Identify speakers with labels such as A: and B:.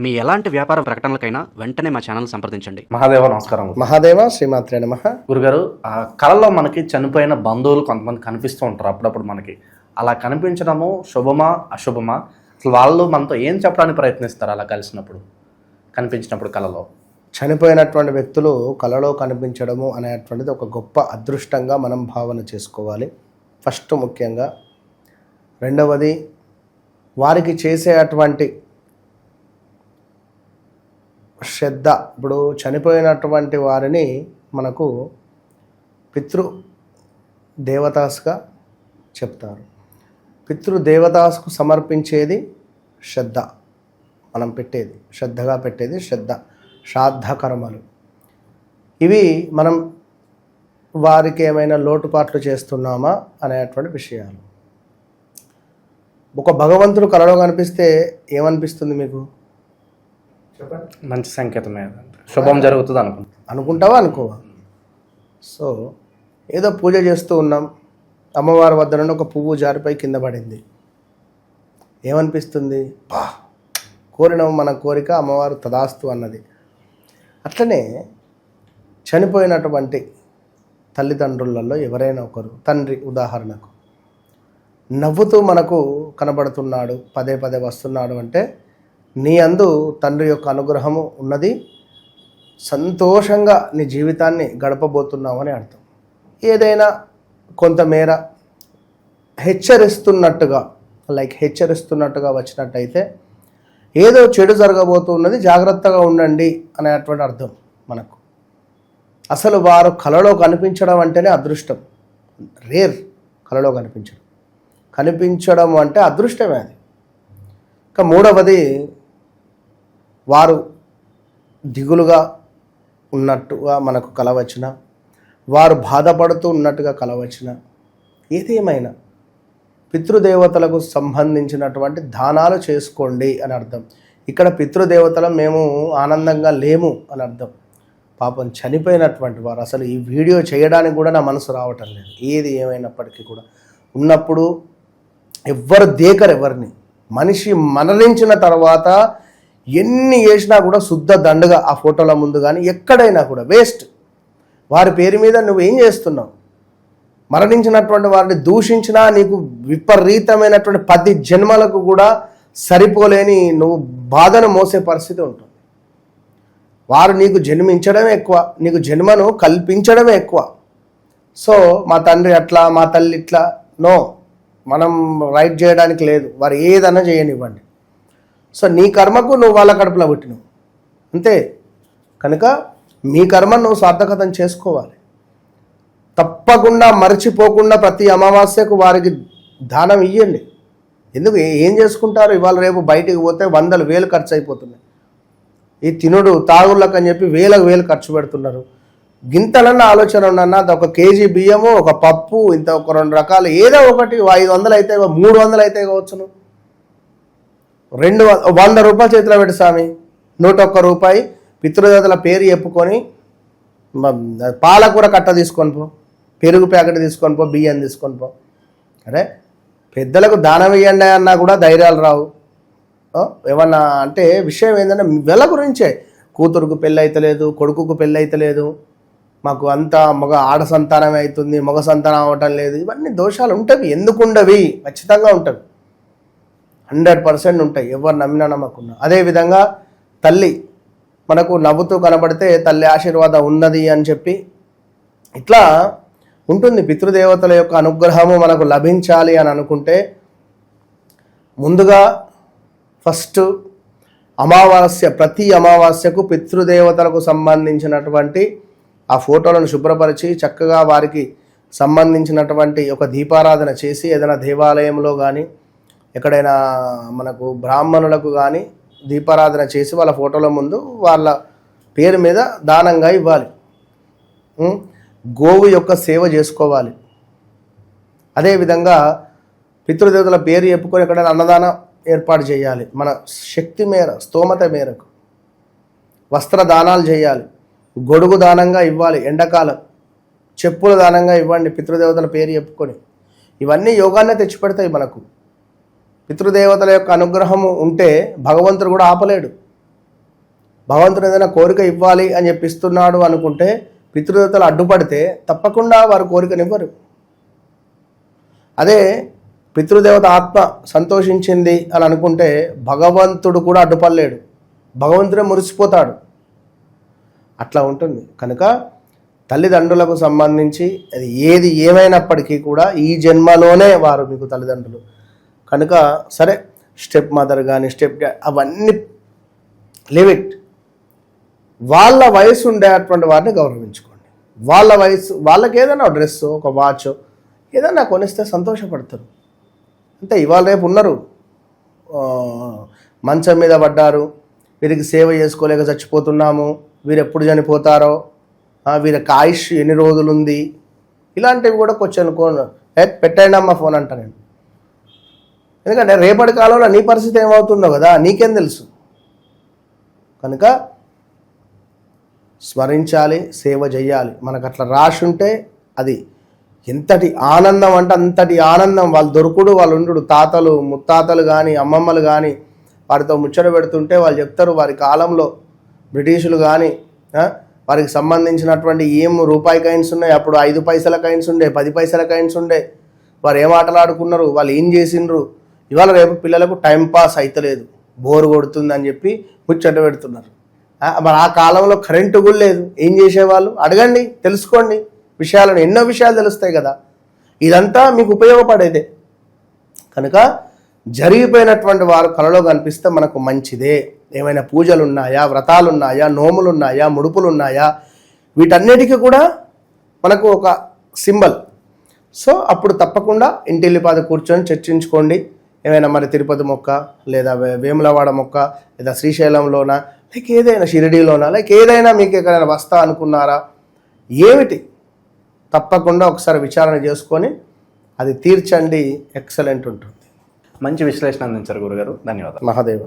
A: మీ ఎలాంటి వ్యాపార ప్రకటనలకైనా వెంటనే మా ఛానల్ సంప్రదించండి.
B: మహాదేవ నమస్కారం.
C: మహాదేవ శ్రీమాత్రే నమః.
B: గురుగారు, కళలో మనకి చనిపోయిన బంధువులు కొంతమంది కనిపిస్తూ ఉంటారు అప్పుడప్పుడు మనకి. అలా కనిపించడము శుభమా అశుభమా? అసలు వాళ్ళు మనతో ఏం చెప్పడానికి ప్రయత్నిస్తారు అలా కలిసినప్పుడు, కనిపించినప్పుడు కళలో?
C: చనిపోయినటువంటి వ్యక్తులు కళలో కనిపించడము అనేటువంటిది ఒక గొప్ప అదృష్టంగా మనం భావన చేసుకోవాలి. ఫస్ట్ ముఖ్యంగా. రెండవది, వారికి చేసేటువంటి శ్రద్ధ. ఇప్పుడు చనిపోయినటువంటి వారిని మనకు పితృ దేవతాస్గా చెప్తారు. పితృ దేవతాస్కు సమర్పించేది శ్రద్ధ. మనం పెట్టేది శ్రద్ధగా పెట్టేది శ్రాద్ధ కర్మలు. ఇవి మనం వారికి ఏమైనా లోటుపాట్లు చేస్తున్నామా అనేటువంటి విషయాలు. ఒక భగవంతుడు కలలో కనిపిస్తే ఏమనిపిస్తుంది మీకు? చెప్పండి.
B: మంచి సంకేతమే, శుభం జరుగుతుంది
C: అనుకుంటావా అనుకోవా? సో ఏదో పూజ చేస్తూ ఉన్నాం, అమ్మవారి వద్ద నుండి ఒక పువ్వు జారిపై కింద పడింది. ఏమనిపిస్తుంది? కోరిన మన కోరిక అమ్మవారు తదాస్తు అన్నది. అట్లనే చనిపోయినటువంటి తల్లిదండ్రులలో ఎవరైనా ఒకరు, తండ్రి ఉదాహరణకు, నవ్వుతూ మనకు కనబడుతున్నాడు, పదే పదే వస్తున్నాడు అంటే నీ అందు తండ్రి యొక్క అనుగ్రహము ఉన్నది, సంతోషంగా నీ జీవితాన్ని గడపబోతున్నామని అర్థం. ఏదైనా కొంతమేర హెచ్చరిస్తున్నట్టుగా వచ్చినట్టయితే ఏదో చెడు జరగబోతున్నది, జాగ్రత్తగా ఉండండి అనేటువంటి అర్థం మనకు. అసలు వారు కలలో కనిపించడం అంటేనే అదృష్టం. రేర్ కలలో కనిపించడం అంటే అదృష్టమే అది. ఇంకా మూడవది, వారు దిగులుగా ఉన్నట్టుగా మనకు కల వచ్చిన, వారు బాధపడుతూ ఉన్నట్టుగా కల వచ్చిన, ఏదేమైనా పితృదేవతలకు సంబంధించినటువంటి దానాలు చేసుకోండి అని అర్థం. ఇక్కడ పితృదేవతలు మేము ఆనందంగా లేము అని అర్థం. పాపం చనిపోయినటువంటి వారు అసలు ఈ వీడియో చేయడానికి కూడా నా మనసు రావటం లేదు. ఏది ఏమైనప్పటికీ కూడా ఉన్నప్పుడు ఎవ్వరు ఎవరిని, మనిషి మరణించిన తర్వాత ఎన్ని చేసినా కూడా శుద్ధ దండగా ఆ ఫోటోల ముందు కానీ ఎక్కడైనా కూడా వేస్ట్. వారి పేరు మీద నువ్వు ఏం చేస్తున్నావు? మరణించినటువంటి వారిని దూషించినా నీకు విపరీతమైనటువంటి 10 జన్మలకు కూడా సరిపోలేని నువ్వు బాధను మోసే పరిస్థితి ఉంటుంది. వారు నీకు జన్మించడమే ఎక్కువ, నీకు జన్మను కల్పించడమే ఎక్కువ. సో మా తండ్రి అట్లా, మా తల్లి ఇట్లా, నో, మనం రైట్ చేయడానికి లేదు. వారు ఏదన్నా చేయనివ్వండి. సో నీ కర్మకు నువ్వు వాళ్ళ కడుపులో పుట్టినవు అంతే. కనుక మీ కర్మను నువ్వు సార్థకతం చేసుకోవాలి. తప్పకుండా మర్చిపోకుండా ప్రతి అమావాస్యకు వారికి దానం ఇవ్వండి. ఎందుకు ఏం చేసుకుంటారు? ఇవాళ రేపు బయటికి పోతే 100,000 ఖర్చు అయిపోతున్నాయి. ఈ తినుడు తాగుళ్ళకు అని చెప్పి వేలకు ఖర్చు పెడుతున్నారు. గింతలన్న ఆలోచన ఉన్నన్నా ఒక కేజీ బియ్యము, ఒక పప్పు, ఇంత ఒక 2 రకాలు ఏదో ఒకటి 500 అయితే 300 అయితే కావచ్చును. 100 రూపాయలు చేతిలో పెట్టి స్వామి, 101 రూపాయి పితృదేవతల పేరు చెప్పుకొని పాలకూర కట్ట తీసుకొని పో, పెరుగు ప్యాకెట్ తీసుకొని పో, బియ్యం తీసుకొని పో. అరే పెద్దలకు దానం ఇవ్వండి అన్నా కూడా ధైర్యాలు రావు. ఏమన్నా అంటే విషయం ఏంటంటే వీళ్ళ గురించే. కూతురుకు పెళ్ళి అయితలేదు, కొడుకుకు పెళ్ళి అయితలేదు, మాకు అంతా ఆడ సంతానమే అవుతుంది, మగ సంతానం అవ్వటం లేదు. ఇవన్నీ దోషాలు ఉంటాయి. ఎందుకు ఉండవి? ఖచ్చితంగా ఉంటాయి, 100% ఉంటాయి, ఎవరు నమ్మినా నమ్మకున్నా. అదేవిధంగా తల్లి మనకు నవ్వుతూ కనబడితే తల్లి ఆశీర్వాదం ఉన్నది అని చెప్పి ఇట్లా ఉంటుంది. పితృదేవతల యొక్క అనుగ్రహము మనకు లభించాలి అని అనుకుంటే ముందుగా ఫస్ట్ అమావాస్య, ప్రతి అమావాస్యకు పితృదేవతలకు సంబంధించినటువంటి ఆ ఫోటోలను శుభ్రపరిచి చక్కగా వారికి సంబంధించినటువంటి ఒక దీపారాధన చేసి ఏదైనా దేవాలయంలో కానీ ఎక్కడైనా మనకు బ్రాహ్మణులకు కానీ దీపారాధన చేసి వాళ్ళ ఫోటోల ముందు వాళ్ళ పేరు మీద దానంగా ఇవ్వాలి. గోవు యొక్క సేవ చేసుకోవాలి. అదేవిధంగా పితృదేవతల పేరు చెప్పుకొని ఎక్కడైనా అన్నదానం ఏర్పాటు చేయాలి. మన శక్తి మేర, స్తోమత మేరకు వస్త్రదానాలు చేయాలి. గొడుగు దానంగా ఇవ్వాలి. ఎండాకాలం చెప్పుల దానంగా ఇవ్వండి పితృదేవతల పేరు చెప్పుకొని. ఇవన్నీ యోగాన్నే తెచ్చిపెడతాయి మనకు. పితృదేవతల యొక్క అనుగ్రహము ఉంటే భగవంతుడు కూడా ఆపలేడు. భగవంతుడు ఏదైనా కోరిక ఇవ్వాలి అని చెప్పిస్తున్నాడు అనుకుంటే పితృదేవతలు అడ్డుపడితే తప్పకుండా వారు కోరికనివ్వరు. అదే పితృదేవత ఆత్మ సంతోషించింది అని అనుకుంటే భగవంతుడు కూడా అడ్డుపడలేడు, భగవంతుడే మురిసిపోతాడు. అట్లా ఉంటుంది. కనుక తల్లిదండ్రులకు సంబంధించి అది ఏది ఏమైనప్పటికీ కూడా ఈ జన్మలోనే వారు మీకు తల్లిదండ్రులు కనుక సరే, స్టెప్ మదర్ కానీ స్టెప్ డాడ్ అవన్నీ లిమిట్. వాళ్ళ వయసు ఉండేటువంటి వారిని గౌరవించుకోండి. వాళ్ళ వయసు వాళ్ళకి ఏదైనా డ్రెస్, ఒక వాచ్ ఏదైనా కొనిస్తే సంతోషపడతారు. అంటే ఇవాళ రేపు ఉన్నారు, మంచం మీద పడ్డారు, వీరికి సేవ చేసుకోలేక చచ్చిపోతున్నాము, వీరు ఎప్పుడు చనిపోతారో, వీరికి ఆయుష్ ఎన్ని రోజులు ఉంది, ఇలాంటివి కూడా కొంచెం పెట్టండి అమ్మ ఫోన్ అంట నేను. ఎందుకంటే రేపటి కాలంలో నీ పరిస్థితి ఏమవుతుందో కదా నీకేం తెలుసు. కనుక స్మరించాలి, సేవ చేయాలి. మనకు అట్లా రాసి ఉంటే అది ఎంతటి ఆనందం అంటే అంతటి ఆనందం. వాళ్ళు దొరుకుడు, వాళ్ళు ఉండు, తాతలు ముత్తాతలు కానీ అమ్మమ్మలు కానీ వారితో ముచ్చట పెడుతుంటే వాళ్ళు చెప్తారు వారి కాలంలో బ్రిటిషులు కానీ వారికి సంబంధించినటువంటి ఏం రూపాయి కాయిన్స్ ఉన్నాయి, అప్పుడు 5 పైసల కాయిన్స్ ఉండే, 10 పైసల కాయిన్స్ ఉండే, వారు ఏం ఆటలాడుకున్నారు, వాళ్ళు ఏం చేసిండ్రు. ఇవాళ రేపు పిల్లలకు టైంపాస్ అవుతలేదు, బోరు కొడుతుంది అని చెప్పి ముచ్చట పెడుతున్నారు. మరి ఆ కాలంలో కరెంటు కూడా లేదు, ఏం చేసేవాళ్ళు అడగండి, తెలుసుకోండి విషయాలను, ఎన్నో విషయాలు తెలుస్తాయి కదా. ఇదంతా మీకు ఉపయోగపడేదే. కనుక జరిగిపోయినటువంటి వారు కలలో కనిపిస్తే మనకు మంచిదే. ఏమైనా పూజలు ఉన్నాయా, వ్రతాలు ఉన్నాయా, నోములు ఉన్నాయా, ముడుపులు ఉన్నాయా, వీటన్నిటికీ కూడా మనకు ఒక సింబల్. సో అప్పుడు తప్పకుండా ఇంటిల్లిపాద కూర్చొని చర్చించుకోండి. ఏమైనా మరి తిరుపతి మొక్క, లేదా వేములవాడ మొక్క, లేదా శ్రీశైలంలోనా, లైక్ ఏదైనా షిరిడీలోనా, లైక్ ఏదైనా మీకు ఎక్కడైనా వస్తా అనుకున్నారా, ఏమిటి, తప్పకుండా ఒకసారి విచారణ చేసుకొని అది తీర్చండి. ఎక్సలెంట్ ఉంటుంది.
B: మంచి విశ్లేషణ అందించారు గురుగారు, ధన్యవాదాలు.
C: మహాదేవ.